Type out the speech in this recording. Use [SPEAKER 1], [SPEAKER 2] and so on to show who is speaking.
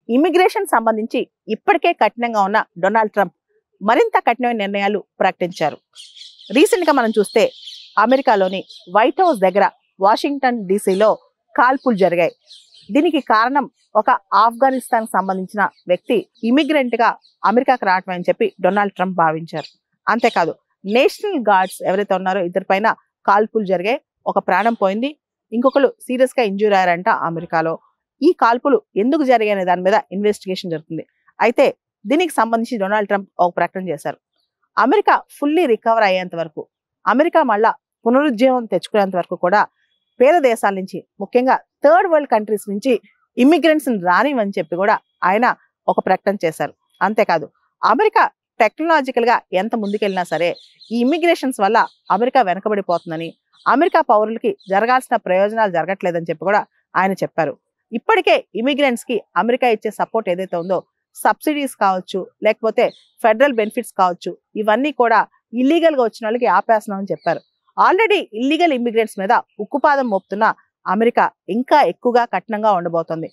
[SPEAKER 1] Immigration సంబంధించి ఇప్పటికే కఠినంగా ఉన్న డొనాల్డ్ ట్రంప్ మరింత కఠినమైన నిర్ణయాలు ప్రకటించారు. రీసెంట్ గా మనం చూస్తే అమెరికాలోని వైట్ హౌస్ దగ్గర వాషింగ్టన్ డీసీలో కాల్పులు జరిగాయి. దీనికి కారణం ఒక ఆఫ్ఘనిస్తాన్ సంబంధించిన వ్యక్తి ఇమిగ్రెంట్ గా అమెరికాకు రావటం అని చెప్పి డొనాల్డ్ ట్రంప్ భావించారు. అంతేకాదు నేషనల్ గార్డ్స్ ఎవరైతే ఉన్నారో ఇద్దరిపైన కాల్పులు జరిగాయి. ఒక ప్రాణం పోయింది, ఇంకొకరు సీరియస్ గా ఇంజూర్ అయ్యారంట అమెరికాలో. ఈ కాల్పులు ఎందుకు జరిగాయనే దాని మీద ఇన్వెస్టిగేషన్ జరుగుతుంది. అయితే దీనికి సంబంధించి డొనాల్డ్ ట్రంప్ ఒక ప్రకటన చేశారు. అమెరికా ఫుల్లీ రికవర్ అయ్యేంత వరకు, అమెరికా మళ్ళా పునరుజ్జీవం తెచ్చుకునేంత వరకు కూడా పేద దేశాల నుంచి, ముఖ్యంగా థర్డ్ వరల్డ్ కంట్రీస్ నుంచి ఇమ్మిగ్రెంట్స్ రానివని చెప్పి కూడా ఆయన ఒక ప్రకటన చేశారు. అంతేకాదు అమెరికా టెక్నాలజికల్ గా ఎంత ముందుకెళ్ళినా సరే ఈ ఇమ్మిగ్రేషన్స్ వల్ల అమెరికా వెనకబడిపోతుందని, అమెరికా పౌరులకి జరగాల్సిన ప్రయోజనాలు జరగట్లేదని చెప్పి కూడా ఆయన చెప్పారు. ఇప్పటికే ఇమిగ్రెంట్స్ కి అమెరికా ఇచ్చే సపోర్ట్ ఏదైతే ఉందో, సబ్సిడీస్ కావచ్చు, లేకపోతే ఫెడరల్ బెనిఫిట్స్ కావచ్చు, ఇవన్నీ కూడా ఇల్లీగల్ గా వచ్చిన వాళ్ళకి ఆపేస్తున్నామని చెప్పారు. ఆల్రెడీ ఇల్లీగల్ ఇమిగ్రెంట్స్ మీద ఉక్కుపాదం మోపుతున్న అమెరికా ఇంకా ఎక్కువగా కఠినంగా ఉండబోతోంది.